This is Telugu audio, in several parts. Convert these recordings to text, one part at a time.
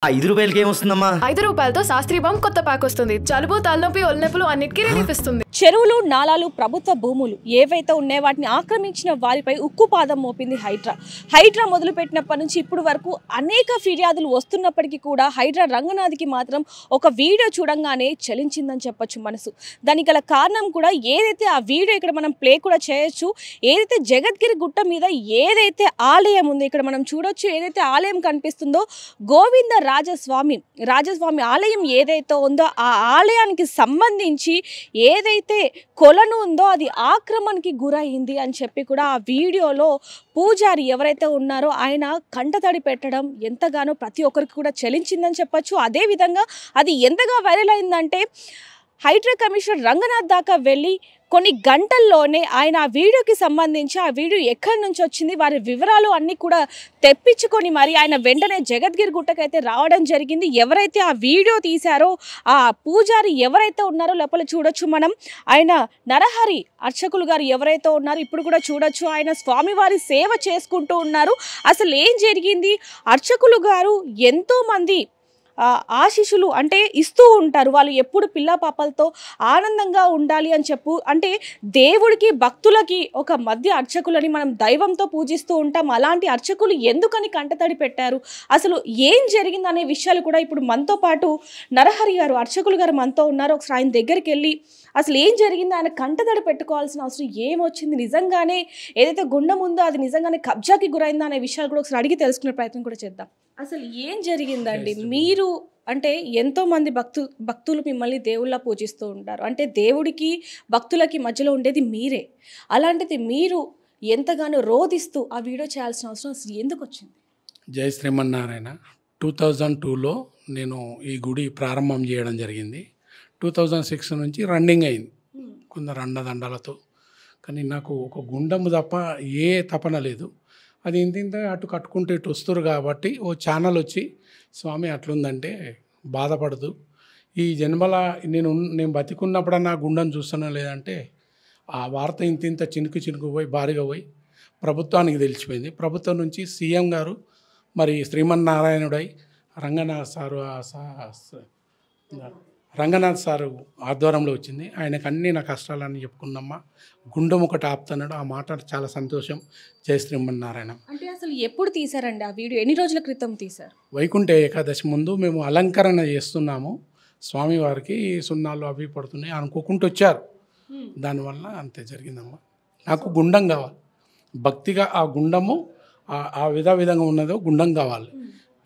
ఆ ₹5కి ఏమొస్తుందమ్మా? ₹5తో శాస్త్రీ బాంబ్ కొత్త ప్యాక్ వస్తుంది. జలుబు, తలనొప్పి, ఒళ్ళనొప్పులు అన్నిటికీ రిలీఫ్ ఇస్తుంది. చెరువులు, నాలాలు, ప్రభుత్వ భూములు ఏవైతే ఉన్నాయో వాటిని ఆక్రమించిన వారిపై ఉక్కుపాదం మోపింది హైడ్రా. హైడ్రా మొదలుపెట్టినప్పటి నుంచి ఇప్పుడు వరకు అనేక ఫిర్యాదులు వస్తున్నప్పటికీ కూడా హైడ్రా రంగనాథ్కి మాత్రం ఒక వీడియో చూడంగానే చలించిందని చెప్పొచ్చు మనసు. దానికి గల కారణం కూడా ఏదైతే ఆ వీడియో ఇక్కడ మనం ప్లే కూడా చేయొచ్చు. ఏదైతే జగద్గిరి గుట్ట మీద ఏదైతే ఆలయం ఉందో ఇక్కడ మనం చూడొచ్చు. ఏదైతే ఆలయం కనిపిస్తుందో గోవింద రాజస్వామి ఆలయం ఏదైతే ఉందో ఆ ఆలయానికి సంబంధించి ఏదైతే కొలను ఉందో అది ఆక్రమణకి గురైంది అని చెప్పి కూడా ఆ వీడియోలో పూజారి ఎవరైతే ఉన్నారో ఆయన కంటతడి పెట్టడం ఎంతగానో ప్రతి ఒక్కరికి కూడా చలించిందని చెప్పొచ్చు. అదేవిధంగా అది ఎంతగా వైరల్ అయిందంటే హైడ్రా కమిషనర్ రంగనాథ్ దాకా వెళ్ళి కొన్ని గంటల్లోనే ఆయన ఆ వీడియోకి సంబంధించి ఆ వీడియో ఎక్కడి నుంచి వచ్చింది వారి వివరాలు అన్నీ కూడా తెప్పించుకొని మరి ఆయన వెంటనే జగద్గిరి గుట్టకైతే రావడం జరిగింది. ఎవరైతే ఆ వీడియో తీశారో ఆ పూజారి ఎవరైతే ఉన్నారో లోపల చూడొచ్చు మనం. ఆయన నరహరి అర్చకులు గారు ఎవరైతే ఉన్నారో ఇప్పుడు కూడా చూడొచ్చు. ఆయన స్వామివారి సేవ చేసుకుంటూ ఉన్నారు. అసలు ఏం జరిగింది? అర్చకులు గారు ఎంతోమంది ఆశీస్సులు అంటే ఇస్తూ ఉంటారు. వాళ్ళు ఎప్పుడు పిల్ల పాపలతో ఆనందంగా ఉండాలి అని చెప్పు అంటే దేవుడికి భక్తులకి ఒక మధ్య అర్చకులని మనం దైవంతో పూజిస్తూ ఉంటాం. అలాంటి అర్చకులు ఎందుకని కంటతడి పెట్టారు, అసలు ఏం జరిగింది అనే విషయాలు కూడా ఇప్పుడు మనతో పాటు నరహరి గారు అర్చకులు గారు మనతో ఉన్నారు. ఒకసారి ఆయన దగ్గరికి వెళ్ళి అసలు ఏం జరిగింది, ఆయన కంటతడి పెట్టుకోవాల్సిన అవసరం ఏమొచ్చింది, నిజంగానే ఏదైతే గుండం ఉందో అది నిజంగానే కబ్జాకి గురైందా అనే విషయాలు కూడా ఒకసారి అడిగి తెలుసుకునే ప్రయత్నం కూడా చేద్దాం. అసలు ఏం జరిగిందండి? మీరు అంటే ఎంతోమంది భక్తులు మిమ్మల్ని దేవుళ్ళ పూజిస్తూ ఉంటారు. అంటే దేవుడికి భక్తులకి మధ్యలో ఉండేది మీరే. అలాంటిది మీరు ఎంతగానో రోధిస్తూ ఆ వీడియో చేయాల్సిన అవసరం అసలు ఎందుకు వచ్చింది? జై శ్రీమన్నారాయణ. 2002లో నేను ఈ గుడి ప్రారంభం చేయడం జరిగింది. 2006 నుంచి రన్నింగ్ అయింది కొందరు అండదండాలతో. కానీ నాకు ఒక గుండము తప్ప ఏ తపన లేదు. అది ఇంత అటు కట్టుకుంటూ ఇటు వస్తారు కాబట్టి ఓ ఛానల్ వచ్చి స్వామి అట్లుందంటే బాధపడదు, ఈ జన్మల నేను బతికున్నప్పుడన్నా గుండం చూస్తున్నా లేదంటే ఆ వార్త ఇంత చినుకు పోయి భారీగా పోయి ప్రభుత్వానికి తెలిసిపోయింది. ప్రభుత్వం నుంచి సీఎం గారు మరి శ్రీమన్నారాయణుడై రంగనాథ్ సారు ఆధ్వర్యంలో వచ్చింది. ఆయనకు అన్నీ నా కష్టాలని చెప్పుకున్నమ్మా, గుండెం ఒకటి ఆపుతున్నాడు. ఆ మాట చాలా సంతోషం. జై శ్రీమన్నారాయణ. అంటే అసలు ఎప్పుడు తీశారండి ఆ వీడియో? ఎన్ని రోజుల క్రితం తీశారు? వైకుంఠ ఏకాదశి ముందు మేము అలంకరణ చేస్తున్నాము స్వామివారికి, సున్నాలు అవి పడుతున్నాయి అనుకోకుంటూ వచ్చారు. దానివల్ల అంతే జరిగిందమ్మా. నాకు గుండం కావాలి, భక్తిగా ఆ గుండము ఆ విధంగా ఉన్నదో గుండం కావాలి.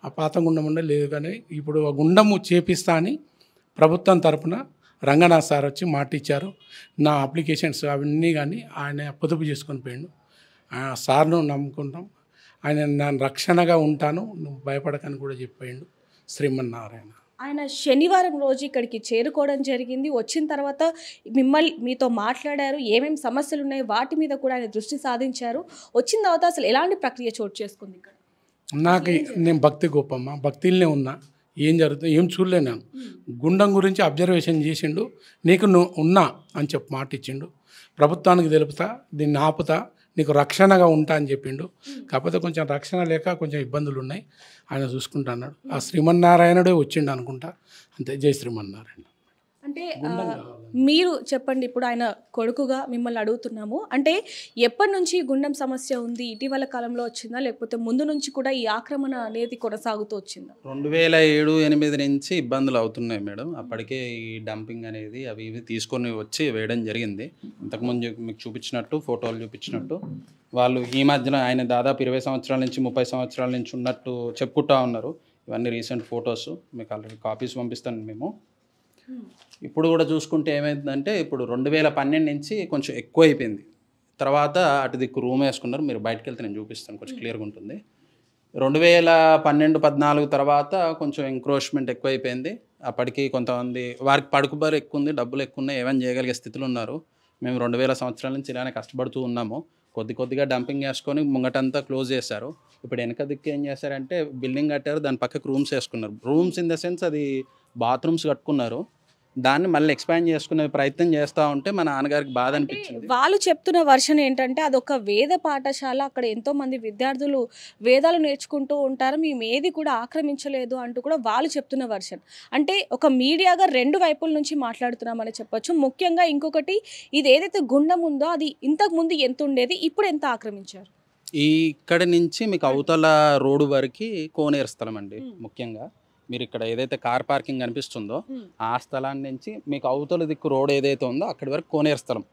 ఆ పాత గుండం ఉండే లేదు, కానీ ఇప్పుడు ఆ గుండము చేపిస్తా అని ప్రభుత్వం తరపున రంగనాథ్ సార్ వచ్చి మాట ఇచ్చారు. నా అప్లికేషన్స్ అవన్నీ కానీ ఆయన పొదుపు చేసుకొని పోయిండు. సార్ను నమ్ముకుంటాం, ఆయన నా రక్షణగా ఉంటాను, నువ్వు భయపడకని కూడా చెప్పాడు శ్రీమన్నారాయణ. ఆయన శనివారం రోజు ఇక్కడికి చేరుకోవడం జరిగింది. వచ్చిన తర్వాత మీతో మాట్లాడారు, ఏమేమి సమస్యలు ఉన్నాయి వాటి మీద కూడా ఆయన దృష్టి సాధించారు. వచ్చిన తర్వాత అసలు ఎలాంటి ప్రక్రియ చోటు చేసుకుంది ఇక్కడ? నేను భక్తి గొప్పమ్మ, భక్తిలోనే ఉన్నా. ఏం జరుగుతుంది ఏం చూడలే. నేను గుండం గురించి అబ్జర్వేషన్ చేసిండు, నీకు నువ్వు ఉన్నా అని చెప్పి మాట ఇచ్చిండు. ప్రభుత్వానికి తెలుపుతా, దీన్ని ఆపుతా, నీకు రక్షణగా ఉంటా అని చెప్పిండు. కాకపోతే కొంచెం రక్షణ లేక కొంచెం ఇబ్బందులు ఉన్నాయి, ఆయన చూసుకుంటా అన్నాడు. ఆ శ్రీమన్నారాయణుడే వచ్చిండు అనుకుంటా. అంతే. జై శ్రీమన్నారాయణ. అంటే మీరు చెప్పండి, ఇప్పుడు ఆయన కొడుకుగా మిమ్మల్ని అడుగుతున్నాము. అంటే ఎప్పటి నుంచి గుండం సమస్య ఉంది? ఇటీవల కాలంలో వచ్చిందా, లేకపోతే ముందు నుంచి కూడా ఈ ఆక్రమణ అనేది కొనసాగుతూ వచ్చిందా? 2007-8 నుంచి ఇబ్బందులు అవుతున్నాయి మేడం. అప్పటికే ఈ డంపింగ్ అనేది అవి ఇవి తీసుకొని వచ్చి వేయడం జరిగింది. ఇంతకుముందు మీకు చూపించినట్టు ఫోటోలు చూపించినట్టు వాళ్ళు ఈ మధ్యన ఆయన దాదాపు 20 సంవత్సరాల నుంచి 30 సంవత్సరాల నుంచి ఉన్నట్టు చెప్పుకుంటా ఉన్నారు. ఇవన్నీ రీసెంట్ ఫొటోస్, మీకు ఆల్రెడీ కాపీస్ పంపిస్తాను మేము. ఇప్పుడు కూడా చూసుకుంటే ఏమైందంటే ఇప్పుడు 2012 నుంచి కొంచెం ఎక్కువ అయిపోయింది. తర్వాత అటు దిక్కు రూమ్ వేసుకున్నారు. మీరు బయటకు వెళ్తే నేను చూపిస్తాను, కొంచెం క్లియర్గా ఉంటుంది. 2012-14 తర్వాత కొంచెం ఎంక్రోచ్మెంట్ ఎక్కువైపోయింది. అప్పటికి కొంతమంది వారికి పడుకుబారు ఎక్కువ ఉంది, డబ్బులు ఎక్కువ ఉన్నాయి, ఏమైనా చేయగలిగే స్థితిలో ఉన్నారు. మేము 2000 సంవత్సరాల నుంచి ఇలానే కష్టపడుతూ ఉన్నాము. కొద్దిగా డంపింగ్ వేసుకొని ముంగటంతా క్లోజ్ చేశారు. ఇప్పుడు వెనక దిక్కు ఏం చేశారంటే బిల్డింగ్ కట్టారు, దాని పక్కకు రూమ్స్ వేసుకున్నారు. రూమ్స్ ఇన్ ద సెన్స్ అది బాత్రూమ్స్ కట్టుకున్నారు. దాన్ని మళ్ళీ ఎక్స్పాండ్ చేసుకునే ప్రయత్నం చేస్తూ ఉంటే మా నాన్నగారికి బాధ అనిపించింది. వాళ్ళు చెప్తున్న వర్షన్ ఏంటంటే అదొక వేద పాఠశాల, అక్కడ ఎంతో మంది విద్యార్థులు వేదాలు నేర్చుకుంటూ ఉంటారు, మేము ఏది కూడా ఆక్రమించలేదు అంటూ కూడా వాళ్ళు చెప్తున్న వర్షన్. అంటే ఒక మీడియాగా రెండు వైపుల నుంచి మాట్లాడుతున్నామని చెప్పొచ్చు. ముఖ్యంగా ఇంకొకటి, ఇది ఏదైతే గుండం ఉందో అది ఇంతకు ముందు ఎంత ఉండేది, ఇప్పుడు ఎంత ఆక్రమించారు? ఇక్కడి నుంచి మీకు అవతల రోడ్డు వరకు కోనేరు స్థలం అండి. ముఖ్యంగా మీరు ఇక్కడ ఏదైతే కార్ పార్కింగ్ కనిపిస్తుందో ఆ స్థలాన్ని నుంచి మీకు అవతల దిక్కు రోడ్ ఏదైతే ఉందో అక్కడి వరకు కోనేరు స్థలం.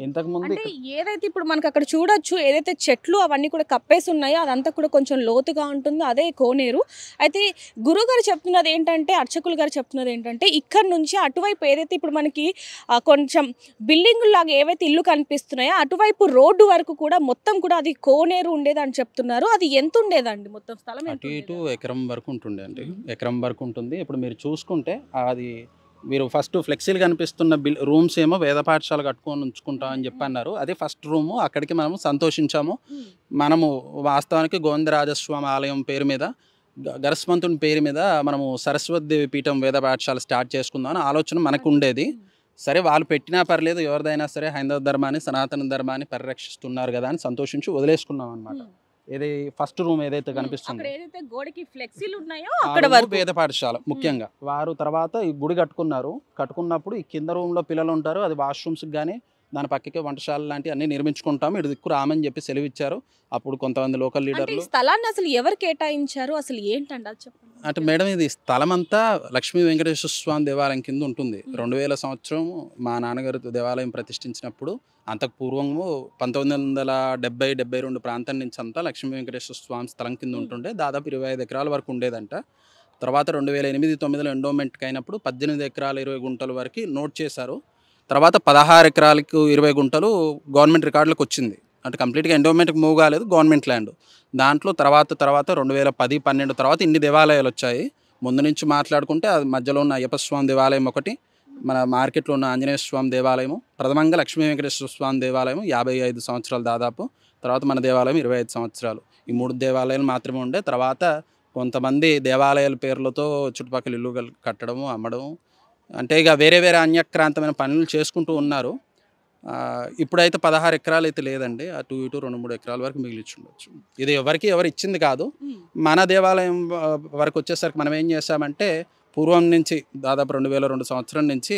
ఇంతకు ముందు అంటే ఏదైతే ఇప్పుడు మనకు అక్కడ చూడొచ్చు, ఏదైతే చెట్లు అవన్నీ కూడా కప్పేసి ఉన్నాయో అదంతా కూడా కొంచెం లోతుగా ఉంటుంది, అదే కోనేరు. అయితే గురుగారు చెప్తున్నది ఏంటంటే, అర్చకులు గారు చెప్తున్నది ఏంటంటే, ఇక్కడ నుంచి అటువైపు ఏదైతే ఇప్పుడు మనకి కొంచెం బిల్డింగ్ లాగా ఏవైతే ఇల్లు కనిపిస్తున్నాయో అటువైపు రోడ్డు వరకు కూడా మొత్తం కూడా అది కోనేరు ఉండేది అని చెప్తున్నారు. అది ఎంత ఉండేదండి మొత్తం స్థలం? అటు ఇటు ఎకరం వరకు ఉంటుండే అండి, ఎకరం వరకు ఉంటుంది. ఇప్పుడు మీరు చూసుకుంటే అది మీరు ఫస్ట్ ఫ్లెక్సీలు కనిపిస్తున్న రూమ్స్ ఏమో వేద పాఠశాల కట్టుకొని ఉంచుకుంటాం అని చెప్పి అన్నారు. అదే ఫస్ట్ రూము, అక్కడికి మనము సంతోషించాము. మనము వాస్తవానికి గోవిందరాజస్వామి ఆలయం పేరు మీద, గరస్మంతుని పేరు మీద మనము సరస్వతి పీఠం వేద పాఠశాల స్టార్ట్ చేసుకుందాం అని ఆలోచన మనకు ఉండేది. సరే వాళ్ళు పెట్టినా పర్లేదు, ఎవరిదైనా సరే హైందవ ధర్మాన్ని సనాతన ధర్మాన్ని పరిరక్షిస్తున్నారు కదా అని సంతోషించి వదిలేసుకున్నాం అనమాట. ఏది ఫస్ట్ రూమ్ ఏదైతే కనిపిస్తుందో ఏదైతే గోడకి ఫ్లెక్సీలు ఉన్నాయో అక్కడ వేద పాఠశాల ముఖ్యంగా వారు తర్వాత ఈ గుడి కట్టుకున్నారు. కట్టుకున్నప్పుడు ఈ కింద రూమ్ లో పిల్లలు ఉంటారు, అది వాష్రూమ్స్ కానీ దాని పక్కకి వంటశాల లాంటివి అన్ని నిర్మించుకుంటాము, ఇటు దిక్కు రామని చెప్పి సెలవిచ్చారు. అప్పుడు కొంతమంది లోకల్ లీడర్లు స్థలాన్ని అసలు ఎవరు కేటాయించారు, అసలు ఏంటండి అది చెప్పండి. అంటే మేడం ఇది స్థలం అంతా లక్ష్మీ వెంకటేశ్వర స్వామి దేవాలయం కింద ఉంటుంది. 2000 సంవత్సరం మా నాన్నగారు దేవాలయం ప్రతిష్ఠించినప్పుడు, అంతకు పూర్వము 1970-72 ప్రాంతం నుంచి అంతా లక్ష్మీ వెంకటేశ్వర స్వామి స్థలం కింద ఉంటుండే. దాదాపు 25 ఎకరాల వరకు ఉండేదంట. తర్వాత 2008-9లో ఎండోమెంట్కి అయినప్పుడు 18 ఎకరాలు 20 గుంటల వరకు నోట్ చేశారు. తర్వాత 16 ఎకరాలకు 20 గుంటలు గవర్నమెంట్ రికార్డులకు వచ్చింది. అంటే కంప్లీట్గా ఎండోమెంట్కి మూవ్ కాలేదు, గవర్నమెంట్ ల్యాండ్. దాంట్లో తర్వాత 2010-12 తర్వాత ఇన్ని దేవాలయాలు వచ్చాయి. ముందు నుంచి మాట్లాడుకుంటే అది మధ్యలో ఉన్న అయ్యప్ప స్వామి దేవాలయం ఒకటి, మన మార్కెట్లో ఉన్న ఆంజనేయ స్వామి దేవాలయము, ప్రథమంగా లక్ష్మీ వెంకటేశ్వర స్వామి దేవాలయం 55 సంవత్సరాలు దాదాపు, తర్వాత మన దేవాలయం 25 సంవత్సరాలు. ఈ 3 దేవాలయాలు మాత్రమే ఉండే. తర్వాత కొంతమంది దేవాలయాల పేర్లతో చుట్టుపక్కల ఇల్లు కట్టడము, అమ్మడము, అంటే ఇక వేరే వేరే అన్యక్రాంతమైన పనులు చేసుకుంటూ ఉన్నారు. ఇప్పుడైతే 16 ఎకరాలు అయితే లేదండి, అటు ఇటు 2-3 ఎకరాల వరకు మిగిలిచ్చి ఉండొచ్చు. ఇది ఎవరు ఇచ్చింది కాదు. మన దేవాలయం వరకు వచ్చేసరికి మనం ఏం చేసామంటే, పూర్వం నుంచి దాదాపు 2002 సంవత్సరం నుంచి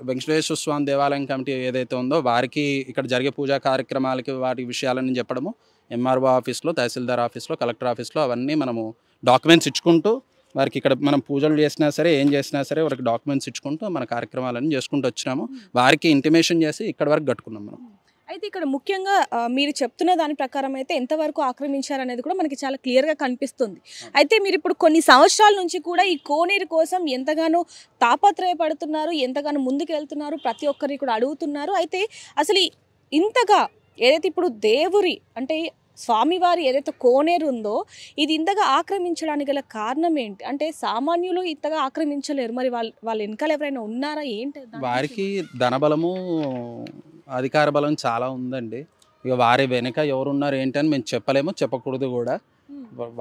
వెంకటేశ్వర స్వామి దేవాలయం కమిటీ ఏదైతే ఉందో వారికి ఇక్కడ జరిగే పూజా కార్యక్రమాలకి వాటి విషయాలని చెప్పడము, ఎంఆర్ఓ ఆఫీస్లో, తహసీల్దార్ ఆఫీస్లో, కలెక్టర్ ఆఫీస్లో అవన్నీ మనము డాక్యుమెంట్స్ ఇచ్చుకుంటూ, వారికి ఇక్కడ మనం పూజలు చేసినా సరే ఏం చేసినా సరే వారికి డాక్యుమెంట్స్ ఇచ్చుకుంటూ మన కార్యక్రమాలన్నీ చేసుకుంటూ వచ్చినాము. వారికి ఇంటిమేషన్ చేసి ఇక్కడ వరకు కట్టుకున్నాం మనం. అయితే ఇక్కడ ముఖ్యంగా మీరు చెప్తున్న దాని ప్రకారం అయితే ఎంతవరకు ఆక్రమించారనేది కూడా మనకి చాలా క్లియర్గా కనిపిస్తుంది. అయితే మీరు ఇప్పుడు కొన్ని సంవత్సరాల నుంచి కూడా ఈ కోనేరు కోసం ఎంతగానో తాపత్రయపడుతున్నారు, ఎంతగానో ముందుకు వెళ్తున్నారు, ప్రతి ఒక్కరిని కూడా అడుగుతున్నారు. అయితే అసలు ఇంతగా ఏదైతే ఇప్పుడు దేవురి అంటే స్వామివారి ఏదైతే కోనేరు ఉందో ఇది ఇంతగా ఆక్రమించడానికి గల కారణం ఏంటి? అంటే సామాన్యులు ఇంతగా ఆక్రమించలేరు, మరి వాళ్ళ వెనకాల ఎవరైనా ఉన్నారా ఏంటి? వారికి ధనబలము అధికార బలం చాలా ఉందండి. ఇక వారి వెనుక ఎవరున్నారు ఏంటని మేము చెప్పలేము, చెప్పకూడదు కూడా.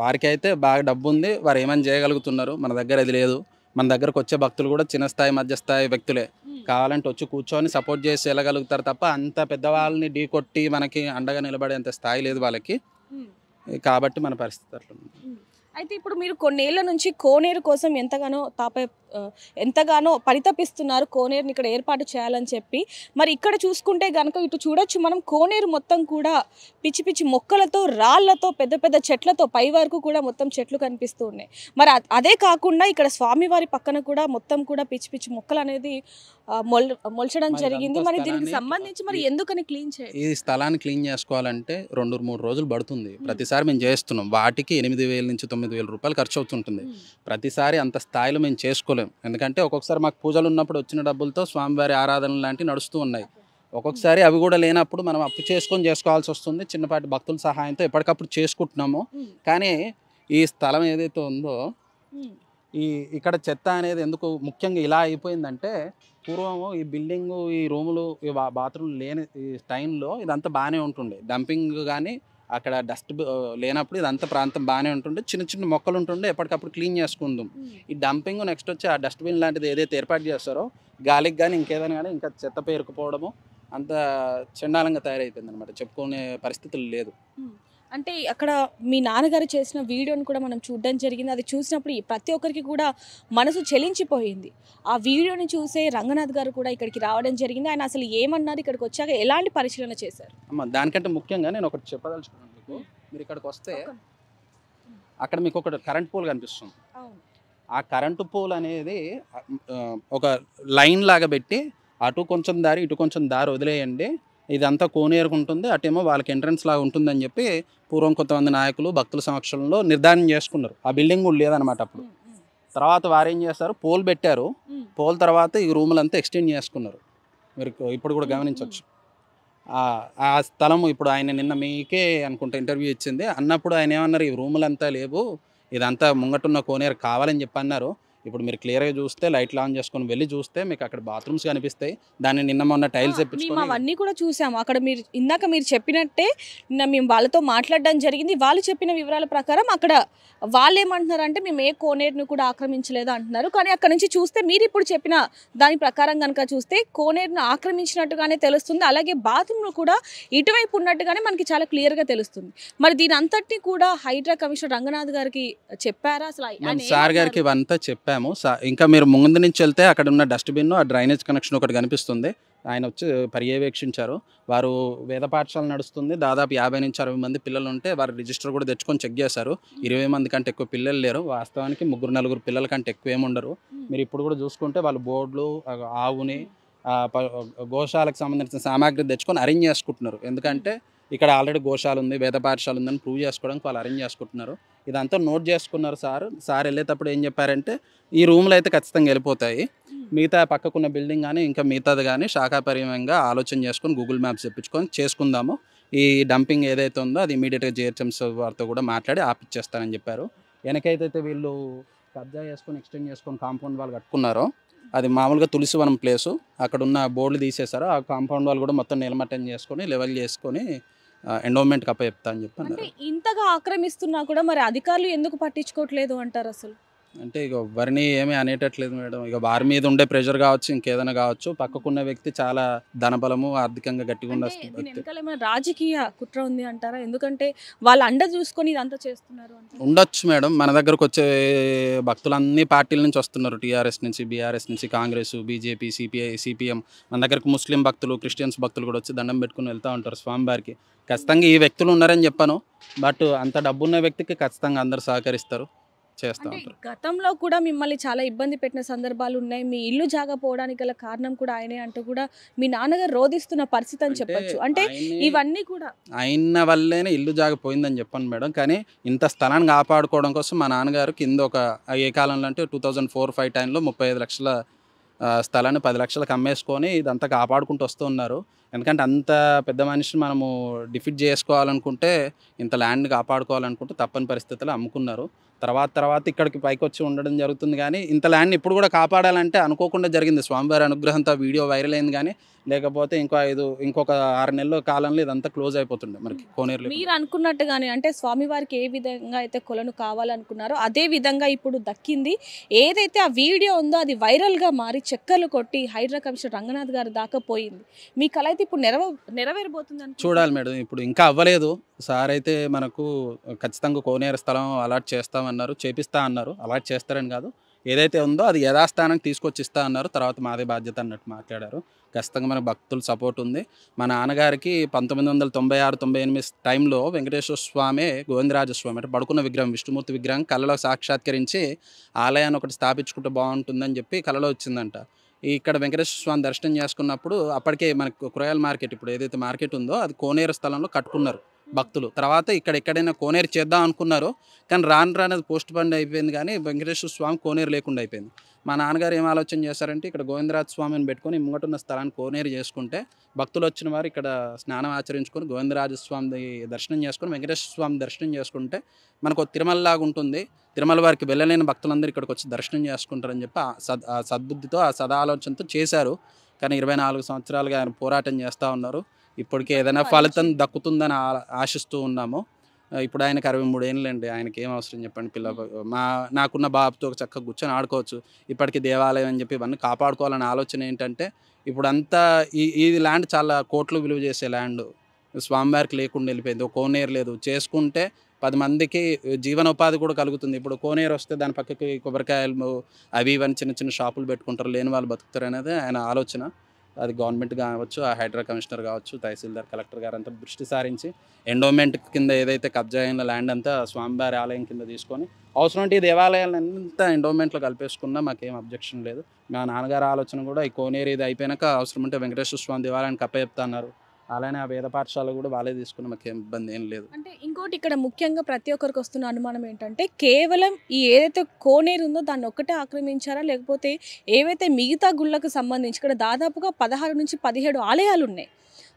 వారికి అయితే బాగా డబ్బు ఉంది, వారు ఏమని చేయగలుగుతున్నారు. మన దగ్గర అది లేదు. మన దగ్గరకు వచ్చే భక్తులు కూడా చిన్న స్థాయి మధ్య స్థాయి వ్యక్తులే. కావాలంటే వచ్చి కూర్చొని సపోర్ట్ చేసి వెళ్ళగలుగుతారు తప్ప అంత పెద్దవాళ్ళని ఢీ కొట్టి మనకి అండగా నిలబడేంత స్థాయి లేదు వాళ్ళకి. కాబట్టి మన పరిస్థితి అట్లా ఉంది. అయితే ఇప్పుడు మీరు కొన్నేళ్ల నుంచి కోనేరు కోసం ఎంతగానో పరితపిస్తున్నారు, కోనేరుని ఇక్కడ ఏర్పాటు చేయాలని చెప్పి. మరి ఇక్కడ చూసుకుంటే కనుక ఇటు చూడొచ్చు మనం, కోనేరు మొత్తం కూడా పిచ్చి పిచ్చి మొక్కలతో, రాళ్లతో, పెద్ద పెద్ద చెట్లతో పై వరకు కూడా మొత్తం చెట్లు కనిపిస్తూ ఉన్నాయి. మరి అదే కాకుండా ఇక్కడ స్వామివారి పక్కన కూడా మొత్తం కూడా పిచ్చి పిచ్చి మొక్కలు అనేది మొలచడం జరిగింది. మరి దీనికి సంబంధించి మరి ఎందుకని క్లీన్ చేయాలి? ఈ స్థలాన్ని క్లీన్ చేసుకోవాలంటే 2-3 రోజులు పడుతుంది. ప్రతిసారి మేము చేస్తున్నాం. వాటికి 8,000 నుంచి 9,000 రూపాయలు ఖర్చు అవుతుంటుంది. ప్రతిసారి అంత స్థాయిలో మేము చేసుకోలేము. ఎందుకంటే ఒక్కొక్కసారి మాకు పూజలు ఉన్నప్పుడు వచ్చిన డబ్బులతో స్వామివారి ఆరాధనలు లాంటివి నడుస్తూ ఉన్నాయి. ఒక్కొక్కసారి అవి కూడా లేనప్పుడు మనం అప్పు చేసుకోవాల్సి వస్తుంది. చిన్నపాటి భక్తుల సహాయంతో ఎప్పటికప్పుడు చేసుకుంటున్నాము. కానీ ఈ స్థలం ఏదైతే ఉందో, ఇక్కడ చెత్త అనేది ఎందుకు ముఖ్యంగా ఇలా అయిపోయిందంటే, పూర్వము ఈ బిల్డింగు, ఈ రూములు, ఈ బాత్రూమ్ లేని ఈ టైంలో ఇదంతా బాగానే ఉంటుండే. డంపింగ్ కానీ అక్కడ డస్ట్ లేనప్పుడు ఇదంతా ప్రాంతం బాగానే ఉంటుండే, చిన్న చిన్న మొక్కలు ఉంటుండే, ఎప్పటికప్పుడు క్లీన్ చేసుకుందాం. ఈ డంపింగ్ నెక్స్ట్ వచ్చి ఆ డస్ట్బిన్ లాంటిది ఏదైతే ఏర్పాటు చేస్తారో గాలికి కానీ ఇంకేదైనా కానీ ఇంకా చెత్త పేరుకుపోవడము అంత చండాలంగా తయారైపోయింది అనమాట. చెప్పుకునే పరిస్థితులు లేదు. అంటే అక్కడ మీ నాన్నగారు చేసిన వీడియోని కూడా మనం చూడడం జరిగింది. అది చూసినప్పుడు ప్రతి ఒక్కరికి కూడా మనసు చెలించిపోయింది. ఆ వీడియోని చూసే రంగనాథ్ గారు కూడా ఇక్కడికి రావడం జరిగింది. ఆయన అసలు ఏమన్నారు, ఇక్కడికి వచ్చాక ఎలాంటి పరిశీలన చేశారు? అమ్మ దానికంటే ముఖ్యంగా నేను ఒకటి చెప్పదలుచుకున్నాను మీకు. మీరు ఇక్కడికి వస్తే అక్కడ మీకు ఒక కరెంట్ పోల్ కనిపిస్తుంది. ఆ కరెంటు పోల్ అనేది ఒక లైన్ లాగా పెట్టి అటు కొంచెం దారి ఇటు కొంచెం దారి వదిలేయండి, ఇదంతా కోనేరుకుంటుంది, అటేమో వాళ్ళకి ఎంట్రన్స్ లాగా ఉంటుందని చెప్పి పూర్వం కొంతమంది నాయకులు భక్తుల సమక్షంలో నిర్ధారణ చేసుకున్నారు. ఆ బిల్డింగ్ కూడా లేదనమాట అప్పుడు. తర్వాత వారు ఏం చేస్తారు, పోల్ పెట్టారు. పోల్ తర్వాత ఈ రూములంతా ఎక్స్టెండ్ చేసుకున్నారు. మీరు ఇప్పుడు కూడా గమనించవచ్చు. ఆ స్థలం ఇప్పుడు ఆయన నిన్న మీకే అనుకుంటా ఇంటర్వ్యూ ఇచ్చింది, అన్నప్పుడు ఆయన ఏమన్నారు, ఈ రూములంతా లేవు, ఇదంతా ముంగటున్న కోనేరు కావాలని చెప్పి అన్నారు. ఇప్పుడు మీరు క్లియర్గా చూస్తే లైట్లు ఆన్ చేసుకొని వెళ్ళి చూస్తే మీకు అక్కడ బాత్రూమ్స్ కనిపిస్తాయి. దాన్ని నిన్న మొన్న టైల్స్ మేము అవన్నీ కూడా చూసాము. అక్కడ మీరు ఇందాక మీరు చెప్పినట్టే నిన్న మేము వాళ్ళతో మాట్లాడడం జరిగింది. వాళ్ళు చెప్పిన వివరాల ప్రకారం అక్కడ వాళ్ళు ఏమంటున్నారు అంటే మేము ఏ కోనేరును కూడా ఆక్రమించలేదు అంటున్నారు. కానీ అక్కడ నుంచి చూస్తే మీరు ఇప్పుడు చెప్పిన దాని ప్రకారం కనుక చూస్తే కోనేరును ఆక్రమించినట్టుగానే తెలుస్తుంది. అలాగే బాత్రూమ్ను కూడా ఇటువైపు ఉన్నట్టుగానే మనకి చాలా క్లియర్గా తెలుస్తుంది. మరి దీని అంతటినీ కూడా హైడ్రా కమిషనర్ రంగనాథ్ గారికి చెప్పారా? అసలు సార్ గారికి ఇవంతా చెప్పాము. ఇంకా మీరు ముందు నుంచి వెళ్తే అక్కడ ఉన్న డస్ట్బిన్, ఆ డ్రైనేజ్ కనెక్షన్ ఒకటి కనిపిస్తుంది. ఆయన వచ్చి పర్యవేక్షించారు. వారు వేద పాఠశాల నడుస్తుంది, దాదాపు 50 నుంచి 60 మంది పిల్లలు ఉంటే వారు రిజిస్టర్ కూడా తెచ్చుకొని చెక్ చేశారు. 20 మంది కంటే ఎక్కువ పిల్లలు లేరు. వాస్తవానికి 3-4 పిల్లల కంటే ఎక్కువ ఏముండరు. మీరు ఇప్పుడు కూడా చూసుకుంటే వాళ్ళు బోర్డులు, ఆవుని, గోశాలకు సంబంధించిన సామాగ్రి తెచ్చుకొని అరేంజ్ చేసుకుంటున్నారు. ఎందుకంటే ఇక్కడ ఆల్రెడీ గోశాల ఉంది, వేద పాఠశాల ఉందని ప్రూవ్ చేసుకోవడానికి వాళ్ళు అరేంజ్ చేసుకుంటున్నారు. ఇదంతా నోట్ చేసుకున్నారు సార్ వెళ్ళేటప్పుడు ఏం చెప్పారంటే ఈ రూమ్లు అయితే ఖచ్చితంగా వెళ్ళిపోతాయి, మిగతా పక్కకున్న బిల్డింగ్ కానీ ఇంకా మిగతాది కానీ శాఖాపర్యంగా ఆలోచన చేసుకొని గూగుల్ మ్యాప్స్ తెప్పించుకొని చేసుకుందాము. ఈ డంపింగ్ ఏదైతే ఉందో అది ఇమీడియట్గా జిహెచ్ఎంసీ వారితో కూడా మాట్లాడి ఆపిచ్చేస్తానని చెప్పారు. వెనకైతే వీళ్ళు కబ్జా చేసుకొని ఎక్స్టెండ్ చేసుకొని కాంపౌండ్ వాళ్ళు కట్టుకున్నారో అది మామూలుగా తులసివనం ప్లేసు, అక్కడ ఉన్న బోర్డులు తీసేశారు. ఆ కాంపౌండ్ వాళ్ళు కూడా మొత్తం నిలమట్టం చేసుకొని లెవెల్ చేసుకొని ఎండోమెంట్కి అప్పచెప్తా అని చెప్పి అన్నారు. ఇంతగా ఆక్రమిస్తున్నా కూడా మరి అధికారులు ఎందుకు పట్టించుకోవట్లేదు అంటారు? అసలు అంటే ఇక ఎవరిని ఏమీ అనేటట్లేదు మేడం. ఇక వారి మీద ఉండే ప్రెషర్ కావచ్చు, ఇంకేదైనా కావచ్చు. పక్కకున్న వ్యక్తి చాలా ధనబలము, ఆర్థికంగా గట్టిగా ఉన్న వ్యక్తి. రాజకీయ కుట్ర ఉంది అంటారా? ఎందుకంటే వాళ్ళ అండ చూసుకొని ఇదంతా చేస్తున్నారు. ఉండొచ్చు మేడం. మన దగ్గరకు వచ్చే భక్తులు అన్ని పార్టీల నుంచి వస్తున్నారు. టీఆర్ఎస్ నుంచి, బీఆర్ఎస్ నుంచి, కాంగ్రెస్, బీజేపీ, సిపిఐ, సిపిఎం. మన దగ్గరకు ముస్లిం భక్తులు, క్రిస్టియన్స్ భక్తులు కూడా వచ్చి దండం పెట్టుకుని వెళ్తూ ఉంటారు స్వామివారికి. ఖచ్చితంగా ఈ వ్యక్తులు ఉన్నారని చెప్పాను, బట్ అంత డబ్బున్న వ్యక్తికి ఖచ్చితంగా అందరూ సహకరిస్తారు, చేస్తూ ఉంటారు. గతంలో కూడా మిమ్మల్ని చాలా ఇబ్బంది పెట్టిన సందర్భాలు ఉన్నాయి. మీ ఇల్లు జాగపోవడానికి గల కారణం కూడా ఆయనే అంటూ కూడా మీ నాన్నగారు రోధిస్తున్న పరిస్థితి అని చెప్పొచ్చు. అంటే ఇవన్నీ కూడా ఆయన వల్లేనే ఇల్లు జాగపోయిందని చెప్పాను మేడం. కానీ ఇంత స్థలాన్ని కాపాడుకోవడం కోసం మా నాన్నగారు కింద ఒక ఏ కాలంలో అంటే 2004-05 టైంలో 35 లక్షల స్థలాన్ని 10 లక్షలకు అమ్మేసుకొని ఇదంతా కాపాడుకుంటూ వస్తూ ఉన్నారు. ఎందుకంటే అంత పెద్ద మనిషిని మనము డిఫీట్ చేసుకోవాలనుకుంటే, ఇంత ల్యాండ్ కాపాడుకోవాలనుకుంటే తప్పని పరిస్థితుల్లో అమ్ముకున్నారు. తర్వాత ఇక్కడికి పైకి వచ్చి ఉండడం జరుగుతుంది. కానీ ఇంత ల్యాండ్ ఇప్పుడు కూడా కాపాడాలంటే అనుకోకుండా జరిగింది. స్వామివారి అనుగ్రహంతో వీడియో వైరల్ అయింది. కానీ లేకపోతే ఇంకొక 6 నెలల కాలంలో ఇదంతా క్లోజ్ అయిపోతుండే మనకి కోనేరులో. మీరు అనుకున్నట్టుగానే అంటే స్వామివారికి ఏ విధంగా అయితే కొలను కావాలనుకున్నారో అదే విధంగా ఇప్పుడు దక్కింది. ఏదైతే ఆ వీడియో ఉందో అది వైరల్గా మారి చక్కర్లు కొట్టి హైడ్రా కమిషనర్ రంగనాథ్ గారు దాకా పోయింది. మీ కళ అయితే ఇప్పుడు నెరవేరబోతుందని చూడాలి మేడం. ఇప్పుడు ఇంకా అవ్వలేదు. సార్ అయితే మనకు ఖచ్చితంగా కోనేరు స్థలం అలాట్ చేస్తామన్నారు, చేపిస్తా అన్నారు. అలాట్ చేస్తారని కాదు, ఏదైతే ఉందో అది యథాస్థానానికి తీసుకొచ్చి ఇస్తా అన్నారు. తర్వాత మాదే బాధ్యత అన్నట్టు మాట్లాడారు. ఖచ్చితంగా మన భక్తుల సపోర్ట్ ఉంది. మా నాన్నగారికి 1996-98 టైంలో వెంకటేశ్వర స్వామి, గోవిందరాజస్వామి అంటే పడుకున్న విగ్రహం, విష్ణుమూర్తి విగ్రహం కళలో సాక్షాత్కరించి ఆలయాన్ని ఒకటి స్థాపించుకుంటే బాగుంటుందని చెప్పి కళలో వచ్చిందంట. ఇక్కడ వెంకటేశ్వర స్వామి దర్శనం చేసుకున్నప్పుడు అప్పటికే మనకు కూరగాయల మార్కెట్, ఇప్పుడు ఏదైతే మార్కెట్ ఉందో అది కోనేరు స్థలంలో కట్టుకున్నారు భక్తులు. తర్వాత ఎక్కడైనా కోనేరు చేద్దాం అనుకున్నారు. కానీ రాను పోస్ట్ బండ్ అయిపోయింది. కానీ వెంకటేశ్వర స్వామి కోనేరు లేకుండా అయిపోయింది. మా నాన్నగారు ఏం ఆలోచన చేశారంటే ఇక్కడ గోవిందరాజ స్వామిని పెట్టుకొని ముంగటున్న స్థలాన్ని కోనేరు చేసుకుంటే భక్తులు వచ్చిన వారు ఇక్కడ స్నానం ఆచరించుకొని గోవిందరాజ స్వామి దర్శనం చేసుకొని వెంకటేశ్వర స్వామి దర్శనం చేసుకుంటే మనకు తిరుమలలాగా ఉంటుంది. తిరుమల వారికి వెళ్ళలేని భక్తులందరూ ఇక్కడికి వచ్చి దర్శనం చేసుకుంటారని చెప్పి ఆ సద్బుద్ధితో, ఆ సదాలోచనతో చేశారు. కానీ 24 సంవత్సరాలుగా ఆయన పోరాటం చేస్తూ ఉన్నారు. ఇప్పటికే ఏదైనా ఫలితం దక్కుతుందని ఆశిస్తూ ఉన్నాము. ఇప్పుడు ఆయనకి 63 ఏళ్ళండి. ఆయనకి ఏం అవసరం చెప్పండి నాకున్న బాబుతో చక్కగా కూర్చొని ఆడుకోవచ్చు. ఇప్పటికీ దేవాలయం అని చెప్పి ఇవన్నీ కాపాడుకోవాలనే ఆలోచన ఏంటంటే ఇప్పుడంతా ఈ ల్యాండ్ చాలా కోట్లు విలువ చేసే ల్యాండ్ స్వామివారికి లేకుండా వెళ్ళిపోయింది. కోనేరు లేదు, చేసుకుంటే 10 మందికి జీవనోపాధి కూడా కలుగుతుంది. ఇప్పుడు కోనేరు వస్తే దాని పక్కకి కొబ్బరికాయలు అవి ఇవన్నీ చిన్న చిన్న షాపులు పెట్టుకుంటారు, లేని వాళ్ళు బతుకుతారు అనేది ఆయన ఆలోచన. అది గవర్నమెంట్ కావచ్చు, ఆ హైడ్రా కమిషనర్ కావచ్చు, తహసీల్దార్, కలెక్టర్ గారు అంతా దృష్టి సారించి ఎండోమెంట్ కింద ఏదైతే కబ్జా అయిన ల్యాండ్ అంతా స్వామివారి ఆలయం కింద తీసుకొని అవసరం అంటే ఈ దేవాలయాలను అంతా ఎండోమెంట్లో కలిపేసుకున్నా మాకేం అబ్జెక్షన్ లేదు. మా నాన్నగారి ఆలోచన కూడా ఈ కోనేరు ఇది అయిపోయాక అవసరం అంటే వెంకటేశ్వర స్వామి దేవాలయానికి అప్పచెప్తా అన్నారు. అలానే ఆ వేద పాఠశాల కూడా వాళ్ళే తీసుకున్న మాకేం ఇబ్బంది ఏం లేదు. అంటే ఇంకోటి ఇక్కడ ముఖ్యంగా ప్రతి ఒక్కరికి వస్తున్న అనుమానం ఏంటంటే కేవలం ఈ ఏదైతే కోనేరు ఉందో దాన్ని ఒక్కటే ఆక్రమించారా, లేకపోతే ఏవైతే మిగతా గుళ్ళకు సంబంధించి ఇక్కడ దాదాపుగా 16 నుంచి 17 ఆలయాలు ఉన్నాయి,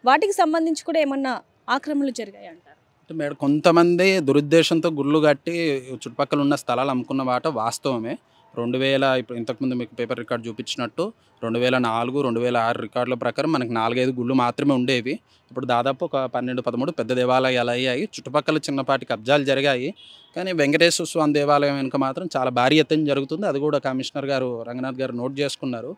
వాటికి సంబంధించి కూడా ఏమన్నా ఆక్రమణలు జరిగాయి అంటారు? అంటే మేడం కొంతమంది దురుద్దేశంతో గుళ్ళు కట్టి చుట్టుపక్కల ఉన్న స్థలాలు అమ్ముకున్న మాట వాస్తవమే. 2000 ఇప్పుడు ఇంతకుముందు మీకు పేపర్ రికార్డ్ చూపించినట్టు 2004, 2006 రికార్డుల ప్రకారం మనకి 4-5 గుళ్ళు మాత్రమే ఉండేవి. ఇప్పుడు దాదాపు ఒక 12-13 పెద్ద దేవాలయాలు అయ్యాయి. చుట్టుపక్కల చిన్నపాటి కబ్జాలు జరిగాయి. కానీ వెంకటేశ్వర స్వామి దేవాలయం వెనుక మాత్రం చాలా భారీ ఎత్తున జరుగుతుంది. అది కూడా కమిషనర్ గారు రంగనాథ్ గారు నోట్ చేసుకున్నారు.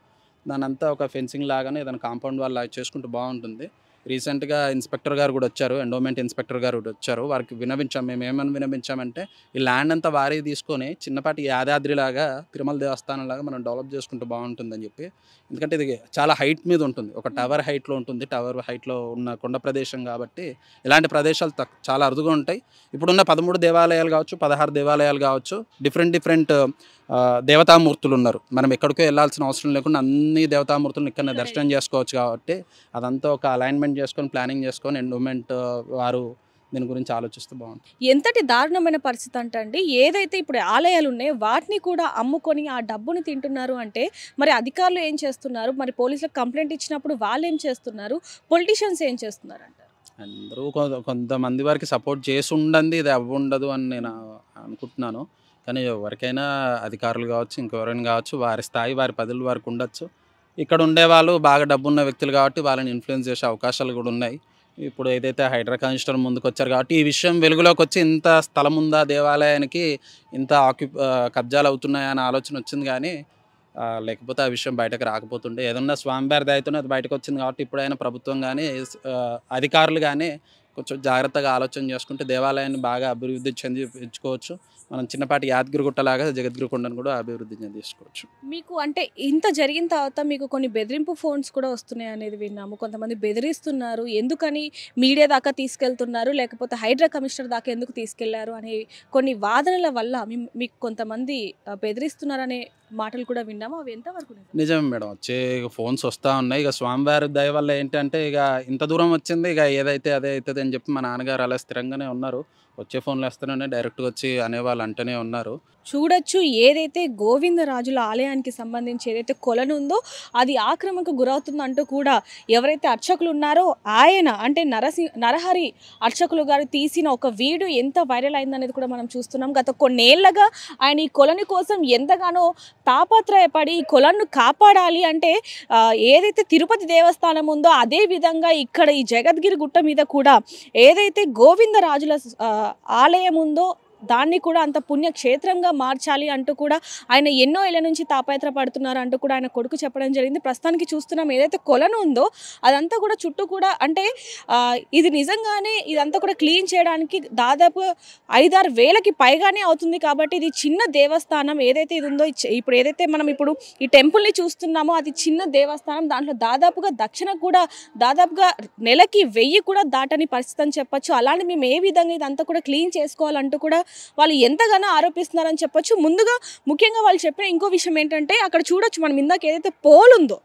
దాని అంతా ఒక ఫెన్సింగ్ లాగానే ఏదైనా కాంపౌండ్ వాళ్ళు చేసుకుంటూ బాగుంటుంది. రీసెంట్గా ఇన్స్పెక్టర్ గారు కూడా వచ్చారు, ఎండోమెంట్ ఇన్స్పెక్టర్ గారు కూడా వచ్చారు. వారికి విన్నవించాం. మేము ఏమని విన్నవించామంటే ఈ ల్యాండ్ అంతా వారీ తీసుకొని చిన్నపాటి యాదాద్రిలాగా తిరుమల దేవస్థానం లాగా మనం డెవలప్ చేసుకుంటూ బాగుంటుందని చెప్పి. ఎందుకంటే ఇది చాలా హైట్ మీద ఉంటుంది, ఒక టవర్ హైట్లో ఉంటుంది. టవర్ హైట్లో ఉన్న కొండ ప్రదేశం కాబట్టి ఇలాంటి ప్రదేశాలు చాలా అరుదుగా ఉంటాయి. ఇప్పుడున్న 13 దేవాలయాలు కావచ్చు, 16 దేవాలయాలు కావచ్చు, డిఫరెంట్ దేవతామూర్తులు ఉన్నారు. మనం ఎక్కడికో వెళ్ళాల్సిన అవసరం లేకుండా అన్ని దేవతామూర్తులను ఇక్కడ దర్శనం చేసుకోవచ్చు. కాబట్టి అదంతా ఒక అలైన్మెంట్ చేసుకొని ప్లానింగ్ చేసుకొని ఎండోమెంట్ వారు దీని గురించి ఆలోచిస్తూ బాగుంటుంది. ఎంతటి దారుణమైన పరిస్థితి అంటే ఏదైతే ఇప్పుడు ఆలయాలు ఉన్నాయో వాటిని కూడా అమ్ముకొని ఆ డబ్బుని తింటున్నారు అంటే మరి అధికారులు ఏం చేస్తున్నారు, మరి పోలీసులకు కంప్లైంట్ ఇచ్చినప్పుడు వాళ్ళు ఏం చేస్తున్నారు, పొలిటీషియన్స్ ఏం చేస్తున్నారు అంటారు? అందరూ కొంతమంది వారికి సపోర్ట్ చేసి ఉండండి, ఇది అవ్వుండదు అని నేను అనుకుంటున్నాను. కానీ ఎవరికైనా అధికారులు కావచ్చు, ఇంకెవరైనా కావచ్చు, వారి స్థాయి వారి పదులు వారికి ఉండొచ్చు. ఇక్కడ ఉండేవాళ్ళు బాగా డబ్బున్న వ్యక్తులు కాబట్టి వాళ్ళని ఇన్ఫ్లుయెన్స్ చేసే అవకాశాలు కూడా ఉన్నాయి. ఇప్పుడు ఏదైతే హైడ్రా కమిషనర్ ముందుకు వచ్చారు కాబట్టి ఈ విషయం వెలుగులోకి వచ్చి ఇంత స్థలం ఉందా దేవాలయానికి, ఇంత కబ్జాలు అవుతున్నాయనే ఆలోచన వచ్చింది. కానీ లేకపోతే ఆ విషయం బయటకు రాకపోతుండే. ఏదన్నా స్వామివారి దయతోనే అది బయటకు వచ్చింది కాబట్టి ఇప్పుడైనా ప్రభుత్వం కానీ అధికారులు కానీ కొంచెం జాగ్రత్తగా ఆలోచన చేసుకుంటే దేవాలయాన్ని బాగా అభివృద్ధి చెందించుకోవచ్చు. మనం చిన్నపాటి యాదగిరిగుట్టలాగా జగద్గిరికొండను కూడా అభివృద్ధి చెందించుకోవచ్చు. మీకు అంటే ఇంత జరిగిన తర్వాత మీకు కొన్ని బెదిరింపు ఫోన్స్ కూడా వస్తున్నాయి అనేది విన్నాము. కొంతమంది బెదిరిస్తున్నారు, ఎందుకని మీడియా దాకా తీసుకెళ్తున్నారు, లేకపోతే హైడ్రా కమిషనర్ దాకా ఎందుకు తీసుకెళ్లారు అనే కొన్ని వాదనల వల్ల మీకు కొంతమంది బెదిరిస్తున్నారనే మాటలు కూడా విన్నాము. అవి ఎంతవరకు నిజమే మేడం. వచ్చే ఫోన్స్ వస్తూ ఉన్నాయి. ఇక స్వామివారి దయ వల్ల ఏంటంటే ఇక ఇంత దూరం వచ్చింది, ఇక ఏదైతే అదే అవుతుంది అని చెప్పి మా నాన్నగారు అలా స్థిరంగానే ఉన్నారు. వచ్చే ఫోన్లు వేస్తేనే డైరెక్ట్గా వచ్చి అనేవాళ్ళు అంటూనే ఉన్నారు. చూడొచ్చు, ఏదైతే గోవిందరాజుల ఆలయానికి సంబంధించి ఏదైతే కొలను ఉందో అది ఆక్రమణకు గురవుతుందంటూ కూడా ఎవరైతే అర్చకులు ఉన్నారో ఆయన అంటే నరహరి అర్చకులు గారు తీసిన ఒక వీడియో ఎంత వైరల్ అయిందనేది కూడా మనం చూస్తున్నాం. గత కొన్నేళ్లగా ఆయన ఈ కొలని కోసం ఎంతగానో తాపత్రయపడి ఈ కొలను కాపాడాలి అంటే ఏదైతే తిరుపతి దేవస్థానం ఉందో అదే విధంగా ఇక్కడ ఈ జగద్గిరి గుట్ట మీద కూడా ఏదైతే గోవిందరాజుల ఆలయం ఉందో దాన్ని కూడా అంత పుణ్యక్షేత్రంగా మార్చాలి అంటూ కూడా ఆయన ఎన్నో ఏళ్ల నుంచి తాపత్ర పడుతున్నారు అంటూ కూడా ఆయన కొడుకు చెప్పడం జరిగింది. ప్రస్తుతానికి చూస్తున్నాం ఏదైతే కొలను ఉందో అదంతా కూడా చుట్టూ కూడా అంటే ఇది నిజంగానే ఇదంతా కూడా క్లీన్ చేయడానికి దాదాపు 5-6 వేలకి పైగానే అవుతుంది. కాబట్టి ఇది చిన్న దేవస్థానం ఏదైతే ఇది ఉందో, ఇప్పుడు ఏదైతే మనం ఇప్పుడు ఈ టెంపుల్ని చూస్తున్నామో అది చిన్న దేవస్థానం. దాంట్లో దాదాపుగా దక్షిణ కూడా దాదాపుగా నెలకి 1000 కూడా దాటని పరిస్థితి అని చెప్పొచ్చు. అలానే మేము ఏ విధంగా ఇదంతా కూడా క్లీన్ చేసుకోవాలంటూ కూడా వాళ్ళు ఎంతగానో ఆరోపిస్తున్నారని చెప్పొచ్చు. ముందుగా ముఖ్యంగా వాళ్ళు చెప్పిన ఇంకో విషయం ఏంటంటే అక్కడ చూడొచ్చు మనం ఇందాక ఏదైతే పోల్ ఉందో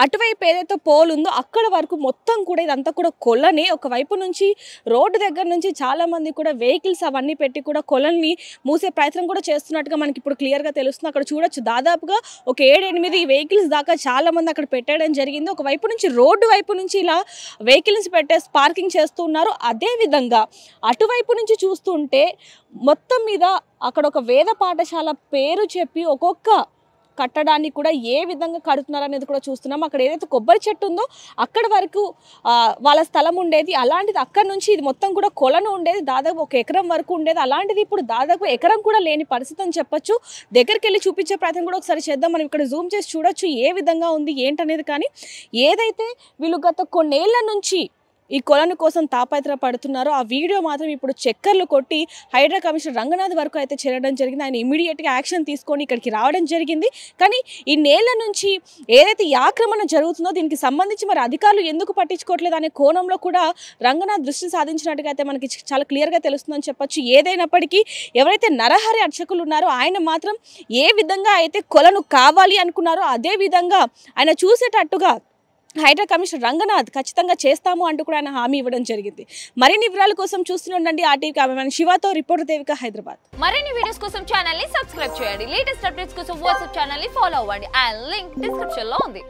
అటువైపు ఏదైతే పోల్ ఉందో అక్కడ వరకు మొత్తం కూడా ఇదంతా కూడా కొలని ఒకవైపు నుంచి రోడ్డు దగ్గర నుంచి చాలామంది కూడా వెహికల్స్ అవన్నీ పెట్టి కూడా కొలని మూసే ప్రయత్నం కూడా చేస్తున్నట్టుగా మనకి ఇప్పుడు క్లియర్గా తెలుస్తుంది. అక్కడ చూడొచ్చు దాదాపుగా ఒక 7-8 వెహికల్స్ దాకా చాలామంది అక్కడ పెట్టడం జరిగింది. ఒకవైపు నుంచి రోడ్డు వైపు నుంచి ఇలా వెహికల్స్ పెట్టేసి పార్కింగ్ చేస్తూ ఉన్నారు. అదేవిధంగా అటువైపు నుంచి చూస్తుంటే మొత్తం మీద అక్కడ ఒక వేద పాఠశాల పేరు చెప్పి ఒక్కొక్క కట్టడాన్ని కూడా ఏ విధంగా కడుతున్నారు అనేది కూడా చూస్తున్నాం. అక్కడ ఏదైతే కొబ్బరి చెట్టు ఉందో అక్కడ వరకు వాళ్ళ స్థలం ఉండేది. అలాంటిది అక్కడ నుంచి ఇది మొత్తం కూడా కొలను ఉండేది, దాదాపు 1 ఎకరం వరకు ఉండేది. అలాంటిది ఇప్పుడు దాదాపు ఎకరం కూడా లేని పరిస్థితి అని చెప్పొచ్చు. దగ్గరికి వెళ్ళి చూపించే ప్రయత్నం కూడా ఒకసారి చేద్దాం. మనం ఇక్కడ జూమ్ చేసి చూడొచ్చు ఏ విధంగా ఉంది ఏంటనేది. కానీ ఏదైతే వీళ్ళు గత కొన్నేళ్ల నుంచి ఈ కొలను కోసం తాపత్ర పడుతున్నారో ఆ వీడియో మాత్రం ఇప్పుడు చక్కర్లు కొట్టి హైడ్రా కమిషనర్ రంగనాథ్ వరకు అయితే చేరడం జరిగింది. ఆయన ఇమీడియట్గా యాక్షన్ తీసుకొని ఇక్కడికి రావడం జరిగింది. కానీ ఈ నేళ్ల నుంచి ఏదైతే ఈ ఆక్రమణ జరుగుతుందో దీనికి సంబంధించి మరి అధికారులు ఎందుకు పట్టించుకోవట్లేదు అనే కోణంలో కూడా రంగనాథ్ దృష్టి సాధించినట్టుగా అయితే మనకి చాలా క్లియర్గా తెలుస్తుందని చెప్పొచ్చు. ఏదైనప్పటికీ ఎవరైతే నరహరి అర్చకులు ఉన్నారో ఆయన మాత్రం ఏ విధంగా అయితే కొలను కావాలి అనుకున్నారో అదే విధంగా ఆయన చూసేటట్టుగా హైడ్రా కమిషనర్ రంగనాథ్ ఖచ్చితంగా చేస్తాము అంటూ కూడా ఆయన హామీ ఇవ్వడం జరిగింది. మరిన్ని వివరాల కోసం చూస్తూనే ఉండండి ఆర్టీవీ కెమెరామెన్ శివతో, రిపోర్టర్ దేవిక, హైదరాబాద్. మరిన్ని వీడియోస్ కోసం ఛానల్ ని సబ్స్క్రైబ్ చేయండి. లేటెస్ట్ అప్డేట్స్ కోసం వాట్సాప్ ఛానల్ ని ఫాలో అవ్వండి. అండ్ లింక్ డిస్క్రిప్షన్ లో ఉంది.